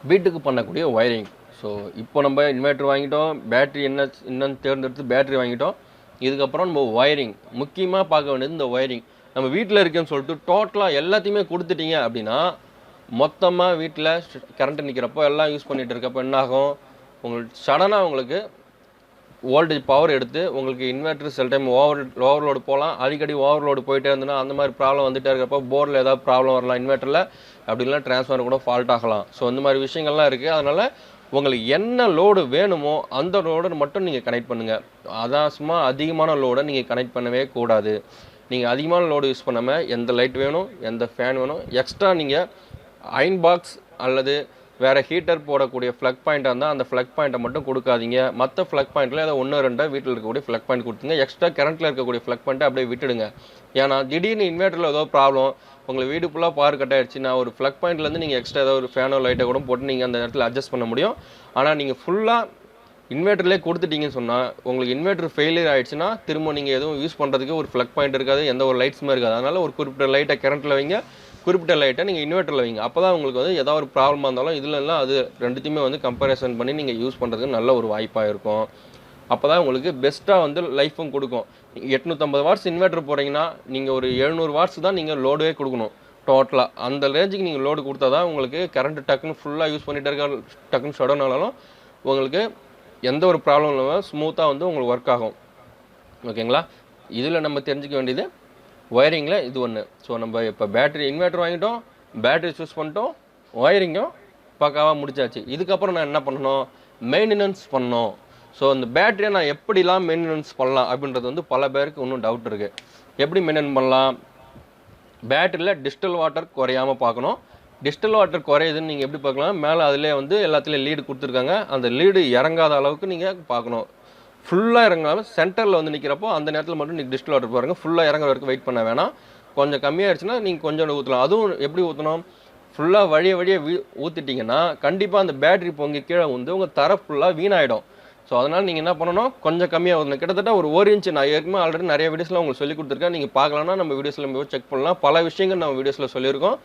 வீட்டுக்கு பண்ணக்கூடிய wiring. So இப்போ நம்ம இன்வெர்ட்டர் வாங்கிட்டோம், பேட்டரி என்னன்னு தேர்ந்தெடுத்து பேட்டரி வாங்கிட்டோம். இதுக்கப்புறம் நம்ம ஒயரிங் முக்கியமாக பார்க்க வேண்டியது இந்த ஒயரிங். நம்ம வீட்டில் இருக்கேன்னு சொல்லிட்டு டோட்டலாக எல்லாத்தையுமே கொடுத்துட்டீங்க அப்படின்னா, மொத்தமாக வீட்டில் கரண்ட் நிற்கிறப்போ எல்லாம் யூஸ் பண்ணிகிட்டு இருக்கப்போ என்ன ஆகும், உங்களுக்கு சடனாக உங்களுக்கு வோல்டேஜ் பவர் எடுத்து உங்களுக்கு இன்வெர்ட்டர் சில டைம் ஓவர்லோடு போகலாம். அடிக்கடி ஓவர்லோடு போயிட்டே இருந்ததுன்னா அந்த மாதிரி ப்ராப்ளம் வந்துகிட்டே இருக்கப்போ போர்டில் ஏதாவது ப்ராப்ளம் வரலாம் இன்வெர்ட்டரில், அப்படி இல்லைனா டிரான்ஸ்ஃபார்மர் கூட ஃபால்ட் ஆகலாம். ஸோ இந்த மாதிரி விஷயங்கள்லாம் இருக்குது. அதனால் உங்களுக்கு என்ன லோடு வேணுமோ அந்த லோடு மட்டும் நீங்கள் கனெக்ட் பண்ணுங்கள். அதான் சும்மா அதிகமான லோடை நீங்கள் கனெக்ட் பண்ணவே கூடாது. நீங்கள் அதிகமான லோடு யூஸ் பண்ணாமல் எந்த லைட் வேணும், எந்த ஃபேன் வேணும், எக்ஸ்ட்ரா நீங்கள் அயன் பாக்ஸ் அல்லது வேறு ஹீட்டர் போடக்கூடிய ஃப்ளக் பாயிண்ட்டாக இருந்தால் அந்த ஃப்ளக் பாயிண்ட்டை மட்டும் கொடுக்காதீங்க. மற்ற ஃப்ளக் பாயிண்ட்டில் ஏதோ 1-2 வீட்டில் இருக்கக்கூடிய ஃப்ளக் பாயிண்ட் கொடுத்துங்க. எக்ஸ்ட்ரா கரண்ட்டில் இருக்கக்கூடிய ஃப்ளக் பாயிண்ட்டை அப்படியே விட்டுடுங்க. ஏன்னா திடீர்னு இன்வெர்ட்டரில் ஏதோ ப்ராப்ளம், உங்களுக்கு வீடு ஃபுல்லாக பவர் கட் ஆகிடுச்சுன்னா ஒரு ஃப்ளக் பாயிண்ட்லேருந்து நீங்கள் எக்ஸ்ட்ரா ஏதோ ஒரு ஃபேனோ லைட்டை கூட போட்டு நீங்கள் அந்த இடத்துல அட்ஜஸ்ட் பண்ண முடியும். ஆனால் நீங்கள் ஃபுல்லாக இன்வெர்ட்டர்லேயே கொடுத்துட்டீங்கன்னு சொன்னால் உங்களுக்கு இன்வெர்ட்டர் ஃபெயிலியர் ஆகிடுச்சுன்னா திரும்ப நீங்கள் எதுவும் யூஸ் பண்ணுறதுக்கு ஒரு ஃப்ளக் பாயிண்ட் இருக்காது, எந்த ஒரு லைட்ஸுமே இருக்காது. அதனால் ஒரு குறிப்பிட்ட லைட்டை கரண்ட்டில் வைங்க, குறிப்பிட்ட லைட்டை நீங்கள் இன்வெர்ட்டரில் வைங்க. அப்போ தான் உங்களுக்கு வந்து ஏதாவது ஒரு ப்ராப்ளமாக இருந்தாலும் இதுலலாம் அது ரெண்டுத்தையுமே வந்து கம்பேரிசன் பண்ணி நீங்கள் யூஸ் பண்ணுறதுக்கு நல்ல ஒரு வாய்ப்பாக இருக்கும். அப்போ தான் உங்களுக்கு பெஸ்ட்டாக வந்து லைஃபும் கொடுக்கும். 850 வாட்ஸ் இன்வெர்ட்டர் போகிறீங்கன்னா நீங்கள் ஒரு 700 வாட்ஸ் தான் நீங்கள் லோடே கொடுக்கணும் டோட்டலாக. அந்த ரேஞ்சுக்கு நீங்கள் லோடு கொடுத்தா தான் உங்களுக்கு கரண்ட் டக்குன்னு ஃபுல்லாக யூஸ் பண்ணிகிட்டே இருக்க டக்குன்னு ஷட் ஆனாலும் உங்களுக்கு எந்த ஒரு ப்ராப்ளம் இல்லாமல் ஸ்மூத்தாக வந்து உங்களுக்கு ஒர்க் ஆகும். ஓகேங்களா? இதில் நம்ம தெரிஞ்சுக்க வேண்டியது ஒயரிங்கில் இது ஒன்று. ஸோ நம்ம இப்போ பேட்டரி இன்வெர்ட்டர் வாங்கிட்டோம், பேட்டரி சூஸ் பண்ணிட்டோம், ஒயரிங்கும் பக்காவாக முடிச்சாச்சு. இதுக்கப்புறம் நான் என்ன பண்ணணும், மெயின்டெனன்ஸ் பண்ணணும். ஸோ அந்த பேட்டரியை நான் எப்படிலாம் மெயின்டெனன்ஸ் பண்ணலாம் அப்படின்றது வந்து பல பேருக்கு இன்னும் டவுட் இருக்குது. எப்படி மெயின்டைன் பண்ணலாம்? பேட்டரியில் டிஸ்டில் வாட்டர் குறையாமல் பார்க்கணும். டிஸ்டில் வாட்டர் குறையுதுன்னு நீங்கள் எப்படி பார்க்கலாம், மேலே அதிலே வந்து எல்லாத்துலேயும் லீடு கொடுத்துருக்காங்க. அந்த லீடு இறங்காத அளவுக்கு நீங்கள் பார்க்கணும். ஃபுல்லாக இறங்காமல் சென்டரில் வந்து நிற்கிறப்போ அந்த நேரத்தில் மட்டும் நீங்கள் டிஸ்டில் வாட்டர் பாருங்கள். ஃபுல்லாக இறங்குற வரைக்கும் வெயிட் பண்ண வேணாம். கொஞ்சம் கம்மியாகிடுச்சுன்னா நீங்கள் கொஞ்சம் ஊற்றலாம். அதுவும் எப்படி ஊற்றணும், ஃபுல்லாக வழியே ஊற்றிட்டிங்கன்னா கண்டிப்பாக அந்த பேட்டரி பொங்கி கீழே வந்து உங்கள் தர ஃபுல்லாக வீணாயிடும். ஸோ அதனால் நீங்கள் என்ன பண்ணணும், கொஞ்சம் கம்மியாக ஊற்றணும். கிட்டத்தட்ட ஒரு 1 இன்ச்சு நான் ஏற்கனவே ஆல்ரெடி நிறைய வீடியோஸில் உங்களுக்கு சொல்லி கொடுத்துருக்கேன். நீங்கள் பார்க்கலாம்னா நம்ம வீடியோஸில் போய் செக் பண்ணலாம். பல விஷயங்கள் நம்ம வீடியோஸில் சொல்லியிருக்கோம்.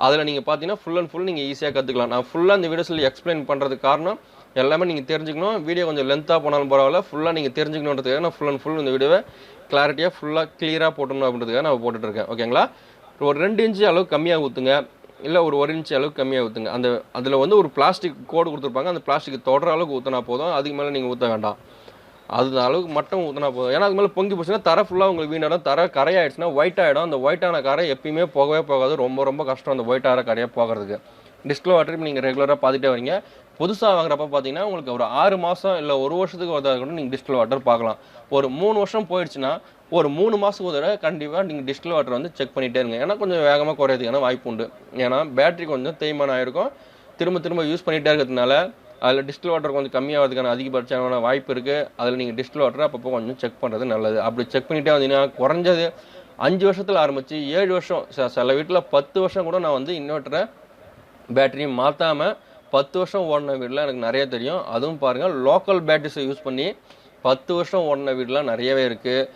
அதில் நீங்கள் பார்த்தீங்கன்னா ஃபுல் அண்ட் ஃபுல் நீங்கள் ஈஸியாக கற்றுக்கலாம். நான் ஃபுல்லாக இந்த வீடியோஸில் எக்ஸ்பிளைன் பண்ணுறதுக்கு காரணம் எல்லாமே நீங்கள் தெரிஞ்சுக்கணும். வீடியோ கொஞ்சம் லென்த்தாக போனாலும் பரவாயில்ல, ஃபுல்லாக நீங்கள் தெரிஞ்சுக்கணுன்றதுக்காக நான் ஃபுல் அண்ட் ஃபுல் இந்த வீடியோவை கிளாரிட்டியாக ஃபுல்லாக கிளியராக போட்டணும் அப்படின்றதுக்காக நான் போட்டுட்ருக்கேன். ஓகேங்களா? ஒரு 2 இன்ச்சு அளவு கம்மியாக ஊற்றுங்க, இல்லை ஒரு 1 இன்ச்சு அளவுக்கு கம்மியாக ஊற்றுங்க. அதில் வந்து ஒரு பிளாஸ்டிக் கோடு கொடுத்துருப்பாங்க. அந்த பிளாஸ்டிக் தொடர அளவுக்கு ஊற்றினா போதும், அதுக்கு மேலே நீங்கள் ஊற்ற வேண்டாம். அது அளவுக்கு மட்டும் ஊற்றினா போதும். ஏன்னா அது மேலே பொங்கி போச்சுன்னா தர ஃபுல்லாக உங்களுக்கு வீணாயிடும். தர கரையாயிடுச்சுன்னா ஒயிட் ஆகிடும். அந்த ஒயிட்டான கரை எப்பயுமே போகவே போகாது. ரொம்ப ரொம்ப கஷ்டம் அந்த ஒயிட் ஆகிற கரையாக போகிறதுக்கு. டிஸ்டில் வாட்டர் நீங்கள் ரெகுலராக பார்த்துட்டே வரீங்க. புதுசாக வாங்குறப்ப பார்த்தீங்கன்னா உங்களுக்கு ஒரு 6 மாதம் இல்லை 1 வருஷத்துக்கு ஒரு கூட நீங்கள் டிஸ்டில் வாட்டர் பார்க்கலாம். ஒரு 3 வருஷம் போயிடுச்சுன்னா ஒரு 3 மாதத்துக்கு ஒரு தடவை கண்டிப்பாக நீங்கள் டிஸ்டில் வாட்டர் வந்து செக் பண்ணிகிட்டே இருங்க. ஏன்னா கொஞ்சம் வேகமாக குறையிறதுக்கான வாய்ப்பு உண்டு. ஏன்னா பேட்டரி கொஞ்சம் தேய்மானம் ஆகிருக்கும். திரும்ப யூஸ் பண்ணிகிட்டே இருக்கிறதுனால அதில் டிஸ்டில் வாட்டர் கொஞ்சம் கம்மியாகிறதுக்கான அதிகபட்சமான வாய்ப்பு இருக்குது. அதில் நீங்கள் டிஸ்டில் வாட்டரை அப்பப்போ கொஞ்சம் செக் பண்ணுறது நல்லது. அப்படி செக் பண்ணிகிட்டே வந்தீங்கன்னா குறைஞ்சது 5 வருஷத்தில் ஆரம்பித்து 7 வருஷம், சில வீட்டில் 10 வருஷம் கூட நான் வந்து இன்வெர்ட்டரை பேட்டரியும் மாற்றாமல் 10 வருஷம் ஓடின வீடெலாம் எனக்கு நிறைய தெரியும். அதுவும் பாருங்கள், லோக்கல் பேட்டரிஸை யூஸ் பண்ணி 10 வருஷம் ஓடின வீடெலாம் நிறையவே இருக்குது.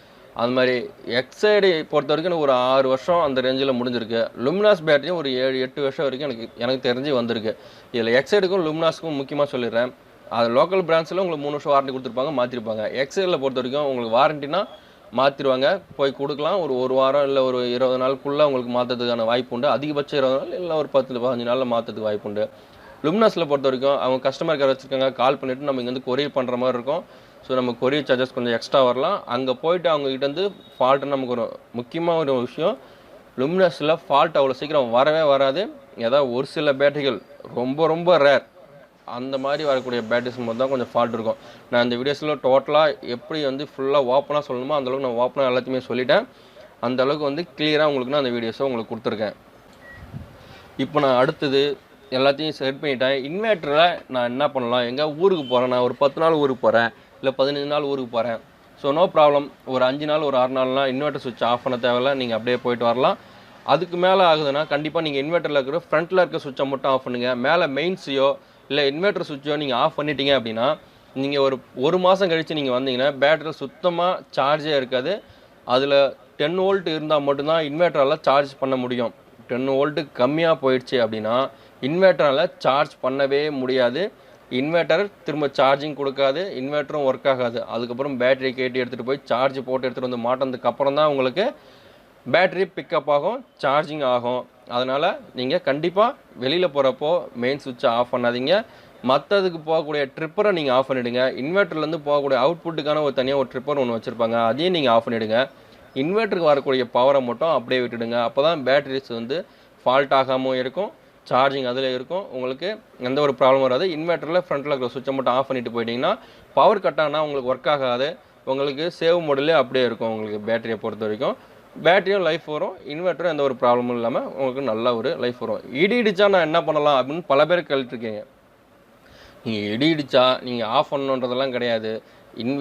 அது மாதிரி எக்ஸைடு பொறுத்த வரைக்கும் எனக்கு ஒரு 6 வருஷம் அந்த ரேஞ்சில் முடிஞ்சிருக்கு. லுமினாஸ் பேட்டரியும் ஒரு 7-8 வருஷம் வரைக்கும் எனக்கு தெரிஞ்சு வந்திருக்கு. இதில் எக்ஸைடுக்கும் லுமினாஸ்க்கும் முக்கியமாக சொல்லிடுறேன். அது லோக்கல் பிராண்ட்ஸில் உங்களுக்கு 3 வருஷம் வாரண்டி கொடுத்துருப்பாங்க, மாற்றிருப்பாங்க. எக்ஸைடில் பொறுத்த வரைக்கும் உங்களுக்கு வாரண்டினா மாற்றிடுவாங்க, போய் கொடுக்கலாம். ஒரு வாரம் இல்லை ஒரு 20 நாளுக்குள்ளே உங்களுக்கு மாற்றுறதுக்கான வாய்ப்பு உண்டு. அதிகபட்சம் 20 நாள் இல்லை ஒரு 10-15 நாளில் மாற்றுறதுக்கு வாய்ப்பு உண்டு. லுமினாஸில் பொறுத்த வரைக்கும் அவங்க கஸ்டமர் கேர் வச்சுருக்காங்க, கால் பண்ணிவிட்டு நம்ம இங்கேருந்து கொரியர் பண்ணுற மாதிரி இருக்கும். ஸோ நம்ம கொரியர் சார்ஜஸ் கொஞ்சம் எக்ஸ்ட்ரா வரலாம். அங்கே போய்ட்டு அவங்ககிட்டேருந்து ஃபால்ட்டு நமக்கு ஒரு முக்கியமாக ஒரு விஷயம், லுமினாஸில் ஃபால்ட் அவ்வளோ சீக்கிரம் வரவே வராது. ஏதாவது ஒரு சில பேட்டரிகள் ரொம்ப ரொம்ப ரேர், அந்த மாதிரி வரக்கூடிய பேட்டரிஸ் மட்டும் தான் கொஞ்சம் ஃபால்ட் இருக்கும். நான் இந்த வீடியோஸில் டோட்டலாக எப்படி வந்து ஃபுல்லாக ஓப்பனாக சொல்லணுமோ அந்தளவுக்கு நான் ஓப்பனாக எல்லாத்தையுமே சொல்லிட்டேன். அந்தளவுக்கு வந்து கிளியராக உங்களுக்கு நான் அந்த வீடியோஸை உங்களுக்கு கொடுத்துருக்கேன். இப்போ நான் அடுத்தது எல்லாத்தையும் செட் பண்ணிட்டேன். இன்வெர்ட்டரில் நான் என்ன பண்ணலாம், எங்கே ஊருக்கு போகிறேன், நான் ஒரு 10 நாள் ஊருக்கு போகிறேன், இல்லை 15 நாள் ஊருக்கு போகிறேன். So no problem. ஒரு 5 நாள் ஒரு 6 நாள்லாம் இன்வெர்ட்டர் சுவிட்ச் ஆஃப் பண்ண தேவையில்ல, நீங்கள் அப்படியே போயிட்டு வரலாம். அதுக்கு மேலே ஆகுதுன்னா கண்டிப்பாக நீங்கள் இன்வெர்ட்டரில் இருக்கிற ஃப்ரண்ட்டில் இருக்க சுவிட்சை மட்டும் ஆஃப் பண்ணுங்கள். மேலே மெயின்ஸையோ இல்லை இன்வெர்ட்டர் சுவிட்சோ நீங்கள் ஆஃப் பண்ணிட்டீங்க அப்படின்னா நீங்கள் ஒரு மாதம் கழித்து நீங்கள் வந்தீங்கன்னா பேட்டரி சுத்தமாக சார்ஜே இருக்காது. அதில் 10 வோல்ட் இருந்தால் மட்டும்தான் இன்வெர்ட்டரால் சார்ஜ் பண்ண முடியும். 10 வோல்ட்டுக்கு கம்மியாக போயிடுச்சு அப்படின்னா இன்வெர்ட்டரால் சார்ஜ் பண்ணவே முடியாது. இன்வெர்ட்டர் திரும்ப சார்ஜிங் கொடுக்காது, இன்வெர்ட்டரும் ஒர்க் ஆகாது. அதுக்கப்புறம் பேட்டரி கேட்டி எடுத்துகிட்டு போய் சார்ஜ் போட்டு எடுத்துகிட்டு வந்து மாட்டினதுக்கு அப்புறம் தான் உங்களுக்கு பேட்டரி பிக்கப் ஆகும், சார்ஜிங் ஆகும். அதனால் நீங்கள் கண்டிப்பாக வெளியில் போகிறப்போ மெயின் சுவிட்சை ஆஃப் பண்ணாதீங்க. மற்றதுக்கு போகக்கூடிய ட்ரிப்பரை நீங்கள் ஆஃப் பண்ணிவிடுங்க. இன்வெர்ட்டர்லேருந்து போகக்கூடிய அவுட்புட்டுக்கான ஒரு தனியாக ஒரு ட்ரிப்பர் ஒன்று வச்சுருப்பாங்க, அதையும் நீங்கள் ஆஃப் பண்ணிவிடுங்க. இன்வெர்ட்டருக்கு வரக்கூடிய பவரை மட்டும் அப்படியே விட்டுடுங்க. அப்போ தான் பேட்டரிஸ் வந்து ஃபால்ட் ஆகாமல் இருக்கும், சார்ஜிங் அதில் இருக்கும், உங்களுக்கு எந்த ஒரு ப்ராப்ளம் வராது. இன்வெர்ட்டரில் ஃப்ரண்ட்டில் இருக்கிற சுவிட்சை மட்டும் ஆஃப் பண்ணிட்டு போயிட்டீங்கன்னா பவர் கட் ஆனால் உங்களுக்கு ஒர்க் ஆகாது. உங்களுக்கு சேவ் மோடிலே அப்படியே இருக்கும். உங்களுக்கு பேட்டரியை பொறுத்த வரைக்கும் பேட்டரியும் லைஃப் வரும், இன்வெர்ட்டரும் எந்த ஒரு ப்ராப்ளமும் இல்லாமல் உங்களுக்கு நல்ல ஒரு லைஃப் வரும். இடி இடிச்சா நான் என்ன பண்ணலாம் அப்படின்னு பல பேர் கேட்டுருக்கீங்க. நீங்கள் இடி இடிச்சா நீங்கள் ஆஃப் பண்ணணுன்றதெல்லாம் கிடையாது.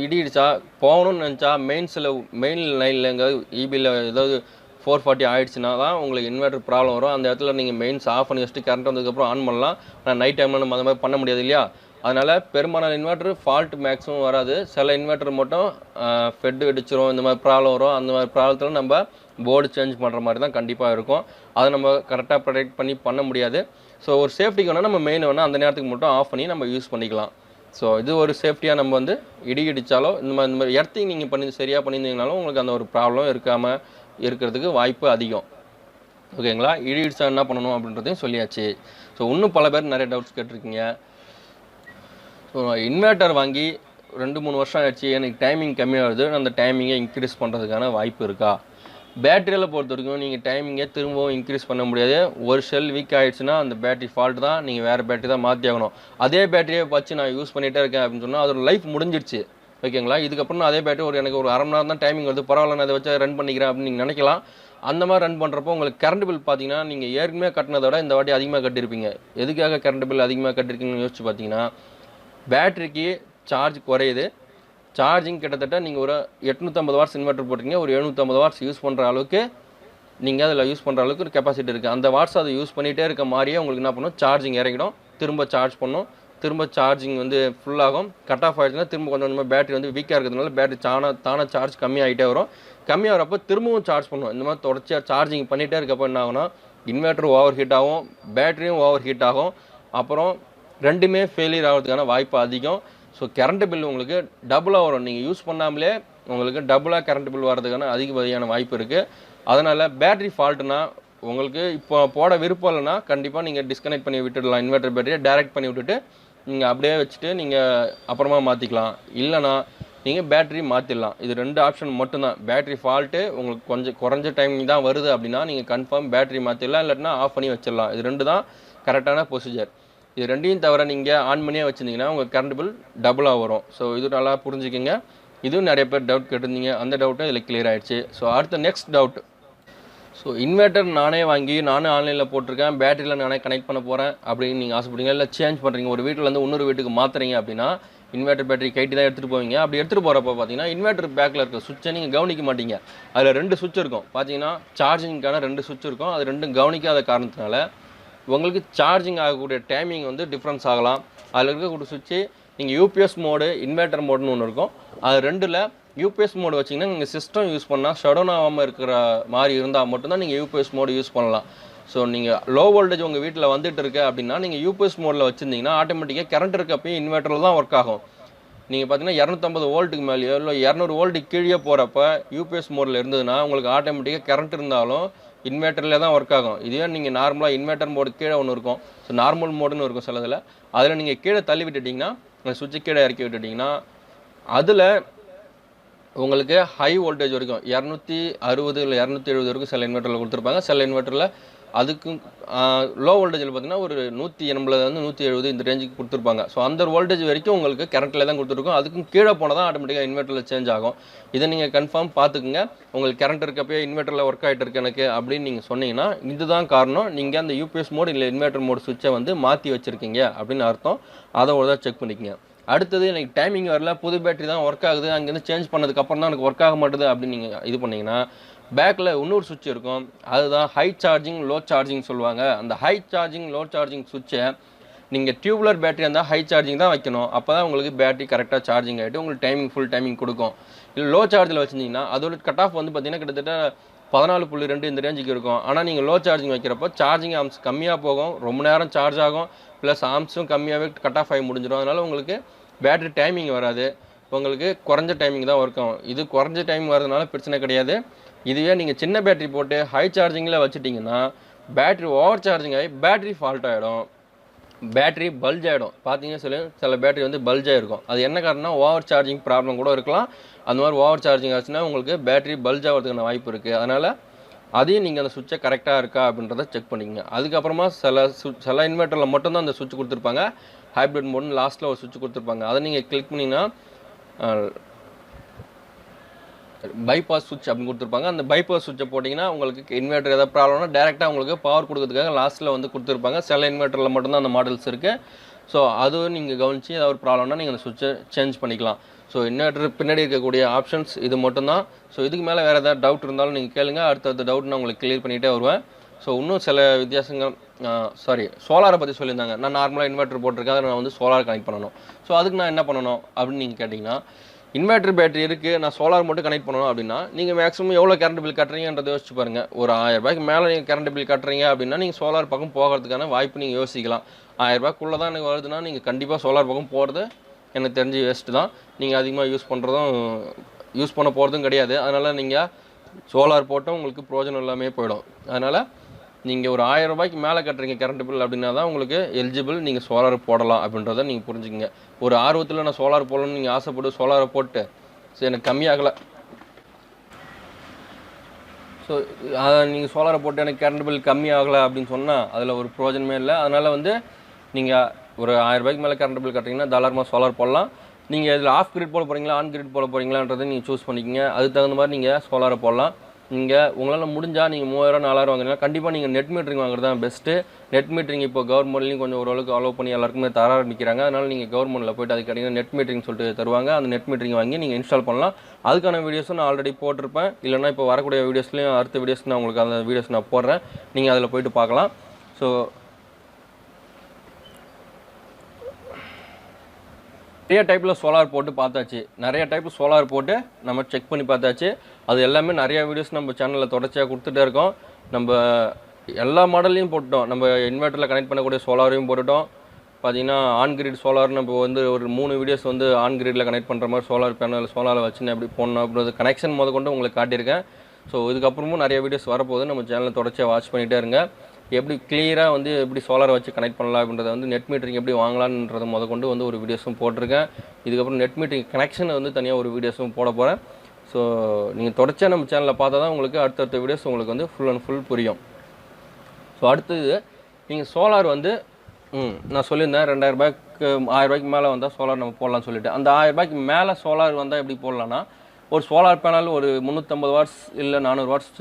இடி இடிச்சா போகணும்னு நினச்சா மெயின் லைனில் எங்கேயாவது இபியில் ஏதாவது 440 ஆகிடுச்சுன்னா தான் உங்களுக்கு இன்வெர்ட்டர் ப்ராப்ளம் வரும். அந்த இடத்துல நீங்கள் மெயின்ஸ் ஆஃப் பண்ணி வச்சுட்டு கரண்ட் வந்ததுக்கப்புறம் ஆன் பண்ணலாம். ஆனால் நைட் டைமில் நம்ம அந்த மாதிரி பண்ண முடியாது இல்லையா? அதனால் பெரும்பாலான இன்வெர்ட்டர் ஃபால்ட் மேக்ஸிமம் வராது. சில இன்வெர்ட்டர் மட்டும் ஃபெட்டு வெடிச்சிரும், இந்த மாதிரி ப்ராப்ளம் வரும். அந்த மாதிரி ப்ராப்ளத்தில் நம்ம போர்டு சேஞ்ச் பண்ணுற மாதிரி தான் கண்டிப்பாக இருக்கும். அதை நம்ம கரெக்டாக ப்ரொடெக்ட் பண்ண முடியாது. ஸோ ஒரு சேஃப்டிக்கு வேணால் நம்ம மெயின் வேணால் அந்த நேரத்துக்கு மட்டும் ஆஃப் பண்ணி நம்ம யூஸ் பண்ணிக்கலாம். ஸோ இது ஒரு சேஃப்டியாக நம்ம வந்து இடி இடித்தாலோ இந்த மாதிரி எர்த்திங் நீங்கள் சரியாக பண்ணியிருந்தீங்கனாலும் உங்களுக்கு அந்த ஒரு ப்ராப்ளம் இருக்காமல் இருக்கிறதுக்கு வாய்ப்பு அதிகம். ஓகேங்களா? இடி இடிச்சா என்ன பண்ணணும் அப்படின்றதையும் சொல்லியாச்சு. ஸோ இன்னும் பல பேர் நிறைய டவுட்ஸ் கேட்டிருக்கீங்க. ஸோ இன்வெர்ட்டர் வாங்கி 2-3 வருஷம் ஆயிடுச்சு, எனக்கு டைமிங் கம்மியாகுது, அந்த டைமிங்கை இன்க்ரீஸ் பண்ணுறதுக்கான வாய்ப்பு இருக்கா? பேட்டரியில் பொறுத்த வரைக்கும் நீங்கள் டைமிங்கை திரும்பவும் இன்க்ரீஸ் பண்ண முடியாது. ஒரு செல் வீக் ஆகிடுச்சுன்னா அந்த பேட்டரி ஃபால்ட் தான், நீங்கள் வேறு பேட்டரி தான் மாற்றி ஆகணும். அதே பேட்டரியை வச்சு நான் யூஸ் பண்ணிகிட்டே இருக்கேன் அப்படின்னு சொன்னால் அதோட லைஃப் முடிஞ்சிடுச்சு. ஓகேங்களா? இதுக்கப்புறம் நான் அதே பேட்டரி எனக்கு ஒரு 1/2 மணி நேரம் தான் டைமிங் வருது, பரவாயில்ல நான் அதை வச்சு ரன் பண்ணிக்கிறேன் அப்படின்னு நீங்கள் நினைக்கலாம். அந்த மாதிரி ரன் பண்ணுறப்போ உங்களுக்கு கரண்ட் பில் பார்த்தீங்கன்னா நீங்கள் ஏற்கனவே கட்டினதை விட இந்த வாட்டி அதிகமாக கட்டியிருப்பீங்க. எதுக்காக கரண்ட் பில் அதிகமாக கட்டியிருக்கீங்கன்னு யோசிச்சு பார்த்தீங்கன்னா, பேட்டரிக்கு சார்ஜ் குறையுது, சார்ஜிங் கிட்டத்தட்ட நீங்கள் ஒரு 850 வாட்ஸ் இன்வெர்ட்டர் போட்டிருக்கீங்க, ஒரு 750 வாட்ஸ் யூஸ் பண்ணுற அளவுக்கு நீங்கள் அதில் யூஸ் பண்ணுற அளவுக்கு ஒரு கெப்பாசிட்டி இருக்குது. அந்த வாட்ஸ் அதை யூஸ் பண்ணிகிட்டே இருக்க மாதிரியே உங்களுக்கு என்ன பண்ணும், சார்ஜிங் இறங்கிடும், திரும்ப சார்ஜ் பண்ணும், திரும்ப சார்ஜிங் வந்து ஃபுல்லாகும். கட் ஆஃப் ஆகிடுச்சுன்னா திரும்ப கொஞ்சம் கொஞ்சமாக பேட்டரி வந்து வீக்காக இருக்கிறதுனால பேட்டரி தானே சார்ஜ் கம்மியாகிட்டே வரும். கம்மியாகிறப்போ திரும்பவும் சார்ஜ் பண்ணும். இந்த மாதிரி தொடர்ச்சியாக சார்ஜிங் பண்ணிகிட்டே இருக்கப்போ என்ன ஆகும்னா இன்வெர்ட்டர் ஓவர் ஹீட் ஆகும், பேட்டரியும் ஓவர் ஹீட் ஆகும், அப்புறம் ரெண்டுமே ஃபெயிலியர் ஆகிறதுக்கான வாய்ப்பு அதிகம். ஸோ கரண்ட் பில் உங்களுக்கு டபுளாக வரும். நீங்கள் யூஸ் பண்ணாமலே உங்களுக்கு டபுளாக கரண்ட் பில் வர்றதுக்கான அதிகப்படியான வாய்ப்பு இருக்குது. அதனால் பேட்டரி ஃபால்ட்டுனா உங்களுக்கு இப்போ போட விருப்பம் இல்லைன்னா கண்டிப்பாக நீங்கள் டிஸ்கனெக்ட் பண்ணி விட்டுடலாம். இன்வெர்ட்டர் பேட்டரியை டைரக்ட் பண்ணி விட்டுட்டு நீங்கள் அப்படியே வச்சுட்டு நீங்கள் அப்புறமா மாற்றிக்கலாம். இல்லைனா நீங்கள் பேட்டரி மாற்றிடலாம். இது 2 ஆப்ஷன் மட்டும்தான். பேட்டரி ஃபால்ட்டு உங்களுக்கு கொஞ்சம் குறைஞ்ச டைமிங் தான் வருது அப்படின்னா நீங்கள் கன்ஃபார்ம் பேட்டரி மாற்றிடலாம், இல்லாட்டினா ஆஃப் பண்ணி வச்சிடலாம். இது 2 தான் கரெக்டான ப்ரொசீஜர். இது 2யும் தவிர நீங்கள் ஆன் பண்ணியே வச்சுருந்தீங்கன்னா உங்கள் கரண்ட் பில் டபுளாக வரும். ஸோ இது நல்லா புரிஞ்சுக்கிங்க. இதுவும் நிறைய பேர் டவுட் கேட்டிருந்தீங்க, அந்த டவுட்டும் இதில் கிளியர் ஆகிடுச்சு. ஸோ அடுத்த நெக்ஸ்ட் டவுட், ஸோ இன்வெர்ட்டர் நானே வாங்கி நானும் ஆன்லைனில் போட்டிருக்கேன், பேட்டரியில் நானே கனெக்ட் பண்ண போகிறேன் அப்படின்னு நீங்கள் ஆசைப்படுறீங்க, இல்லை சேஞ்ச் பண்ணுறீங்க, ஒரு வீட்டிலேருந்து இன்னொரு வீட்டுக்கு மாற்றுறீங்க அப்படின்னா இன்வெர்ட்டர் பேட்டரி கைட்டி தான் எடுத்துகிட்டு போவீங்க. அப்படி எடுத்துகிட்டு போகிறப்ப பார்த்தீங்கன்னா இன்வெர்ட்டர் பேக்கில் இருக்க சுவிட்சை நீங்கள் கவனிக்க மாட்டீங்க. அதில் 2 சுவிட்ச் இருக்கும். பார்த்தீங்கன்னா சார்ஜிங்கான 2 சுவிட்ச் இருக்கும். அது 2ம் கவனிக்காத காரணத்தினால உங்களுக்கு சார்ஜிங் ஆகக்கூடிய டைமிங் வந்து டிஃப்ரென்ஸ் ஆகலாம். அதில் இருக்கக்கூடிய சுவிட்சு நீங்கள் யூபிஎஸ் மோடு, இன்வெர்ட்டர் மோடுன்னு ஒன்று இருக்கும். அது 2ல் யூபிஎஸ் மோடு வச்சிங்கன்னா நீங்கள் சிஸ்டம் யூஸ் பண்ணால் ஷட் ஆகாமல் இருக்கிற மாதிரி இருந்தால் மட்டும்தான் நீங்கள் யூபிஎஸ் மோடு யூஸ் பண்ணலாம். ஸோ நீங்கள் லோ வோல்டேஜ் உங்கள் வீட்டில் வந்துட்டு இருக்கு அப்படின்னா நீங்கள் யூபிஎஸ் மோடில் வச்சுருந்தீங்கன்னா ஆட்டோமேட்டிக்காக கரண்ட் இருக்கப்பயும் இன்வெர்ட்டரில் தான் ஒர்க் ஆகும். நீங்கள் பார்த்தீங்கன்னா 250 வோல்ட்டுக்கு மேலேயோ இல்லை 200 வோல்ட்டுக்கு கீழே போகிறப்ப யூபிஎஸ் மோடில் இருந்ததுன்னா உங்களுக்கு ஆட்டோமேட்டிக்காக கரண்ட் இருந்தாலும் இன்வெர்ட்டரில் தான் ஒர்க் ஆகும். இதுவே நீங்கள் நார்மலாக இன்வெர்ட்டர் மோடு கீழே ஒன்று இருக்கும், ஸோ நார்மல் மோடுன்னு இருக்கும் சிலதில். அதில் நீங்கள் கீழே தள்ளி விட்டுட்டிங்கன்னா, அந்த சுவிட்சை கீழே இறக்கி விட்டுட்டிங்கன்னா அதில் உங்களுக்கு ஹை வோல்டேஜ் வரைக்கும் 260 இல்லை 270 வரைக்கும் சில இன்வெர்ட்டரில் கொடுத்துருப்பாங்க. சில இன்வெர்ட்டரில் அதுக்கும் லோ வோல்டேஜில் பார்த்தீங்கன்னா ஒரு 180 170 இந்த ரேஞ்சுக்கு கொடுத்துருப்பாங்க. ஸோ அந்த வோல்டேஜ் வரைக்கும் உங்களுக்கு கரண்ட்டில் தான் கொடுத்துருக்கோம். அதுக்கும் கீழே போனால் தான் ஆட்டோமேட்டிக்காக இன்வெர்ட்டரில் சேஞ்ச் ஆகும். இதை நீங்கள் கன்ஃபார்ம் பார்த்துக்குங்க. உங்களுக்கு கரண்ட் இருக்கப்போ இன்வெர்ட்டரில் ஒர்க் ஆகிட்டு இருக்கு எனக்கு அப்படின்னு நீங்கள் சொன்னீங்கன்னா இதுதான் காரணம். நீங்கள் அந்த யூபிஎஸ் மோடு இல்லை இன்வெர்ட்டர் மோடு சுவிட்சை வந்து மாற்றி வச்சுருக்கீங்க அப்படின்னு அர்த்தம். அதை ஒரு தான் செக் பண்ணிக்கங்க. அடுத்தது எனக்கு டைமிங் வரல, புது பேட்டரி தான் ஒர்க் ஆகுது, அங்கேருந்து சேஞ்ச் பண்ணதுக்கப்புறம் தான் எனக்கு ஒர்க் ஆக மாட்டுது அப்படின்னு நீங்கள் இது பண்ணிங்கன்னா பேக்கில் இன்னொரு சுவிட்ச் இருக்கும். அதுதான் ஹை சார்ஜிங் லோ சார்ஜிங் சொல்லுவாங்க. அந்த ஹை சார்ஜிங் லோ சார்ஜிங் சுவிட்சை நீங்கள் டியூப்லர் பேட்டரி இருந்தால் ஹை சார்ஜிங் தான் வைக்கணும். அப்போ தான் உங்களுக்கு பேட்டரி கரெக்டாக சார்ஜிங் ஆகிட்டு உங்களுக்கு ஃபுல் டைமிங் கொடுக்கும். இல்லை லோ சார்ஜில் வச்சுருந்தீங்கன்னா அதோட கட் ஆஃப் வந்து பார்த்திங்கன்னா கிட்டத்தட்ட 14.2 இந்த ரேஞ்சுக்கு இருக்கும். ஆனால் நீங்கள் லோ சார்ஜிங் வைக்கிறப்போ சார்ஜிங் ஆர்ம்ஸ் கம்மியாக போகும், ரொம்ப நேரம் சார்ஜ் ஆகும், ப்ளஸ் ஆர்ம்ஸும் கம்மியாகவே கட் ஆஃப் ஆகி முடிஞ்சிடும். அதனால் உங்களுக்கு பேட்டரி டைமிங் வராது, உங்களுக்கு குறைஞ்ச டைமிங் தான் ஒர்க் ஆகும். இது குறைஞ்ச டைமிங் வரதுனால பிரச்சனை கிடையாது. இதுவே நீங்கள் சின்ன பேட்டரி போட்டு ஹை சார்ஜிங்கில் வச்சுட்டிங்கன்னா பேட்டரி ஓவர் சார்ஜிங் ஆகி பேட்டரி ஃபால்ட் ஆகிடும், பேட்டரி பல்ஜ் ஆகிடும். பார்த்தீங்கன்னா சில பேட்டரி வந்து பல்ஜ் ஆகிருக்கும். அது என்ன காரணம்னா ஓவர் சார்ஜிங் ப்ராப்ளம் கூட இருக்கலாம். அந்த மாதிரி ஓவர் சார்ஜிங் ஆச்சுன்னா உங்களுக்கு பேட்டரி பல்ஜ் ஆகிறதுக்கான வாய்ப்பு இருக்குது. அதனால் அதையும் நீங்கள் அந்த சுவிட்சை கரெக்டாக இருக்கா அப்படின்றத செக் பண்ணிக்கங்க. அதுக்கப்புறமா சில இன்வெர்ட்டரில் மட்டும்தான் அந்த சுவிட்ச் கொடுத்துருப்பாங்க, ஹைப்ரிட் மோட்னு லாஸ்ட்டில் ஒரு சுவிட்ச் கொடுத்துருப்பாங்க. அதை நீங்கள் கிளிக் பண்ணிங்கன்னா பைபாஸ் சுவிட்ச் அப்படின்னு கொடுத்துருப்பாங்க. அந்த பைபாஸ் சுவிட்சை போட்டிங்கன்னா உங்களுக்கு இன்வெர்ட்டர் எதாவது ப்ராப்ளம்னா டேரெக்டாக உங்களுக்கு பவர் கொடுக்கறதுக்காக லாஸ்ட்டில் வந்து கொடுத்துருப்பாங்க. சில இன்வெர்ட்டரில் மட்டும்தான் அந்த மாடல்ஸ் இருக்குது. ஸோ அதுவும் நீங்கள் கவனித்து ஏதாவது ஒரு ப்ராப்ளம்னா நீங்கள் அந்த சுவிட்சை சேஞ்ச் பண்ணிக்கலாம். ஸோ இன்வெர்ட்டர் பின்னாடி இருக்கக்கூடிய ஆப்ஷன்ஸ் இது மட்டும்தான். ஸோ இதுக்கு மேலே வேறு ஏதாவது டவுட் இருந்தாலும் நீங்கள் கேளுங்க, அடுத்தடுத்த டவுட் நான் உங்களுக்கு கிளியர் பண்ணிகிட்டே வருவேன். ஸோ இன்னும் சில வித்தியாசங்கள் சோலாரை பற்றி சொல்லியிருந்தாங்க. நான் நார்மலாக இன்வெர்ட்டர் போட்டிருக்கேன், அதை நான் வந்து சோலார் கனெக்ட் பண்ணணும். ஸோ அதுக்கு நான் என்ன பண்ணணும் அப்படின்னு நீங்கள் கேட்டிங்கன்னா, இன்வெர்ட்டர் பேட்டரி இருக்குது, நான் சோலார் மட்டும் கனெக்ட் பண்ணணும் அப்படின்னா நீங்கள் மேக்ஸிமம் எவ்வளோ கரண்ட் பில் கட்டுறீங்கன்றதை யோசிச்சு பாருங்கள். ஒரு 1000 ரூபாய்க்கு மேலே நீங்கள் கரண்ட் பில் கட்டுறீங்க அப்படின்னா நீங்கள் சோலார் பக்கம் போகிறதுக்கான வாய்ப்பு நீங்கள் யோசிக்கலாம். 1000 ரூபாய்க்குள்ளே தான் எனக்கு வருதுன்னா நீங்கள் கண்டிப்பாக சோலார் பக்கம் போகிறது எனக்கு தெரிஞ்சு வேஸ்ட்டு தான். நீங்கள் அதிகமாக யூஸ் பண்ண போகிறதும் கிடையாது. அதனால் நீங்கள் சோலார் போட்டால் உங்களுக்கு பிரயோஜனம் எல்லாமே போயிடும். அதனால் நீங்கள் ஒரு 1000 ரூபாய்க்கு மேலே கட்டுறீங்க கரண்ட் பில் அப்படின்னா தான் உங்களுக்கு எலிஜிபிள், நீங்கள் சோலார் போடலாம் அப்படின்றத நீங்கள் புரிஞ்சுக்கங்க. ஒரு ஆர்வத்தில் நான் சோலார் போடணும்னு நீங்கள் ஆசைப்பட்டு சோலாரை போட்டு சரி எனக்கு கம்மியாகலை, ஸோ அதை நீங்கள் சோலாரை போட்டு எனக்கு கரண்ட் பில் கம்மியாகலை அப்படின்னு சொன்னால் அதில் ஒரு பிரயோஜனமே இல்லை. அதனால் வந்து நீங்கள் ஒரு 1000 ரூபாய்க்கு மேலே கரண்ட் பில் கட்டுறீங்கன்னா தாராளமாக சோலார் போடலாம். நீங்கள் இதில் ஆஃப் கிரிட் போட போகிறீங்களா ஆன் கிரிட் போட போகிறீங்களான்றதை நீங்கள் சூஸ் பண்ணிக்கங்க. அதுக்கு தகுந்த மாதிரி நீங்கள் சோலாரை போடலாம். நீங்கள் உங்களால் முடிஞ்சால் நீங்கள் 3000 4000 வாங்குறீங்கன்னா கண்டிப்பாக நீங்கள் நெட் மீட்டரிங் வாங்குறது தான் பெஸ்ட்டு. நெட் மீட்டரிங் இப்போ கவர்மெண்ட்லேயும் கொஞ்சம் ஓரளவுக்கு அலோவ் பண்ணி எல்லாருக்குமே தர ஆரம்பிக்கிறாங்க. அதனால் நீங்கள் கவர்மெண்ட்டில் போய்ட்டு அதுக்கு கிடையாது நெட் மீட்டரிங் சொல்லிட்டு தருவாங்க. அந்த நெட் மீட்டரிங் வாங்கி நீங்கள் இன்ஸ்டால் பண்ணலாம். அதுக்கான வீடியோஸும் நான் ஆல்ரெடி போட்டிருப்பேன். இல்லைனா இப்போ வரக்கூடிய வீடியோஸ்லையும் அடுத்த வீடியோஸ் நான் உங்களுக்கு அந்த வீடியோஸ் நான் போடுறேன், நீங்கள் அதில் போய்ட்டு பார்க்கலாம். ஸோ நிறைய டைப்பில் சோலார் போட்டு பார்த்தாச்சு, நிறைய டைப்பு சோலார் போட்டு நம்ம செக் பண்ணி பார்த்தாச்சு. அது எல்லாமே நிறையா வீடியோஸ் நம்ம சேனலில் தொடர்ச்சியாக கொடுத்துட்டே இருக்கோம். நம்ம எல்லா மாடல்லையும் போட்டோம். நம்ம இன்வெர்ட்டரில் கனெக்ட் பண்ணக்கூடிய சோலாரையும் போட்டுட்டோம். பார்த்தீங்கன்னா ஆன் கிரிட் சோலார் நம்ம வந்து ஒரு 3 வீடியோஸ் வந்து ஆன் கிரிட்டில் கனெக்ட் பண்ணுற மாதிரி சோலார் பேனல் சோலாரை வச்சுன்னு எப்படி போடணும் அப்படின்றது கனெக்ஷன் கொண்டு உங்களுக்கு காட்டியிருக்கேன். ஸோ இதுக்கப்புறமும் நிறைய வீடியோஸ் வரப்போகுது. நம்ம சேனலில் தொடர்ச்சியாக வாட்ச் பண்ணிகிட்டே இருங்க. எப்படி கிளியராக வந்து எப்படி சோலாரை வச்சு கனெக்ட் பண்ணலாம் அப்படின்றத வந்து நெட் மீட்டரிங் எப்படி வாங்கலான்றதை கொண்டு வந்து ஒரு வீடியோஸும் போட்டிருக்கேன். இதுக்கப்புறம் நெட் மீட்டரிங் கனெக்ஷனை வந்து தனியாக ஒரு வீடியோஸும் போட போகிறேன். ஸோ நீங்கள் தொடர்ச்சியாக நம்ம சேனலில் பார்த்தா தான் உங்களுக்கு அடுத்தடுத்த வீடியோஸ் உங்களுக்கு வந்து ஃபுல் அண்ட் ஃபுல் புரியும். ஸோ அடுத்தது நீங்கள் சோலார் வந்து நான் சொல்லியிருந்தேன் 2000 ரூபாய்க்கு 1000 ரூபாய்க்கு மேலே வந்தால் சோலார் நம்ம போடலாம்னு சொல்லிட்டு, அந்த 1000 ரூபாய்க்கு மேலே சோலார் வந்தால் எப்படி போடலான்னா, ஒரு சோலார் பேனல் ஒரு 350 வாட்ஸ் இல்லை 400 வாட்ஸ்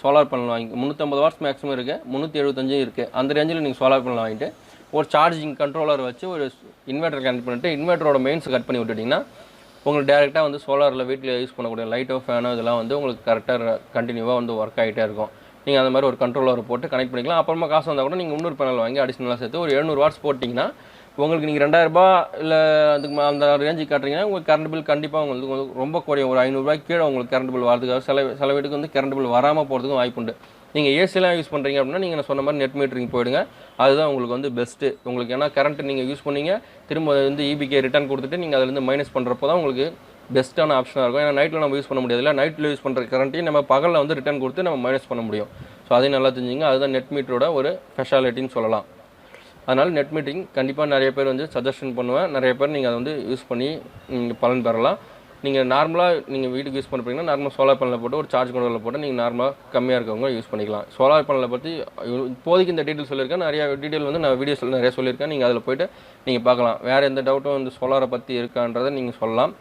சோலார் பேனல் வாங்கி 350 வாட்ஸ் மேக்ஸிமம் இருக்குது, 375 இருக்குது. அந்த ரேஞ்சில் நீங்கள் சோலார் பேனல் வாங்கிட்டு ஒரு சார்ஜிங் கண்ட்ரோலர் வச்சு ஒரு இன்வெர்ட்டர் கனெக்ட் பண்ணிவிட்டு இன்வெர்ட்டரோட மெயின்ஸ் கட் பண்ணி விட்டுட்டிங்கன்னா உங்களுக்கு டேரெக்டாக வந்து சோலாரில் வீட்டில் யூஸ் பண்ணக்கூடிய லைட்டோ ஃபேனோ இதெல்லாம் வந்து உங்களுக்கு கரெக்டாக கண்டினியூவாக வந்து ஒர்க் ஆகிட்டே இருக்கும். நீங்கள் அந்த மாதிரி ஒரு கண்ட்ரோலரை போட்டு கனெக்ட் பண்ணிக்கலாம். அப்புறமா காசு வந்தால் கூட நீங்கள் இன்னொரு பேனல் வாங்கி அடிஷ்னலாக சேர்த்து ஒரு 700 வாட்ஸ் போட்டிங்கன்னா உங்களுக்கு நீங்கள் 2000 ரூபாய் இல்லை அதுக்கு அந்த ரேஞ்சுக்கு காட்டுறீங்கன்னா உங்களுக்கு கரண்ட் பில் கண்டிப்பாக உங்களுக்கு ரொம்ப குறையும். ஒரு 500 ரூபாய்க்கு கீழே உங்களுக்கு கரண்ட் பில் வரதுக்காக சில வீட்டுக்கு வந்து கரண்ட் பில் வராமல் போகிறதுக்கும் வாய்ப்புண்டு. நீங்கள் ஏசிலாம் யூஸ் பண்ணுறீங்க அப்படின்னா நீங்கள் நான் சொன்ன மாதிரி நெட் மீட்டரிங் போயிடுங்க. அதுதான் உங்களுக்கு வந்து பெஸ்ட்டு. உங்களுக்கு ஏன்னா கரண்ட்டு நீங்கள் யூஸ் பண்ணீங்க திரும்ப வந்து இபிகே ரிட்டர்ன் கொடுத்துட்டு நீங்கள் அதுலேருந்து மைனஸ் பண்ணுறப்போ தான் உங்களுக்கு பெஸ்ட்டான ஆப்ஷனாக இருக்கும். ஏன்னா நைட்டில் நம்ம யூஸ் பண்ண முடியாது, இல்லை நைட்டில் யூஸ் பண்ணுற கரண்ட்டையும் நம்ம பகலில் வந்து ரிட்டர்ன் கொடுத்து நம்ம மைனஸ் பண்ண முடியும். ஸோ அதையும் நல்லா தெரிஞ்சுங்க. அதுதான் நெட் மீட்டரோட ஒரு ஸ்பெஷாலிட்டின்னு சொல்லலாம். அதனால் நெட் மீட்டரிங் கண்டிப்பாக நிறைய பேர் வந்து சஜஷன் பண்ணுவேன். நிறைய பேர் நீங்கள் அதை வந்து யூஸ் பண்ணி நீங்கள் பலன் பெறலாம். நீங்கள் நார்மலாக நீங்கள் வீட்டுக்கு யூஸ் பண்ணுறீங்கன்னா நார்மலாக சோலார் பேனலில் போட்டு ஒரு சார்ஜ் கண்ட்ரோலில் போட்டு நீங்கள் நார்மலாக கம்மியாக இருக்கவங்க யூஸ் பண்ணிக்கலாம். சோலார் பேனலை பற்றி இப்போதைக்கு இந்த டீட்டெயில் சொல்லியிருக்கேன். நிறைய டீட்டெயில் வந்து நான் வீடியோஸில் நிறைய சொல்லியிருக்கேன். நீங்கள் அதில் போய்ட்டு நீங்கள் பார்க்கலாம். வேறு எந்த டவுட்டும் இந்த சோலாரை பற்றி இருக்கான்றதை நீங்கள் சொல்லலாம்.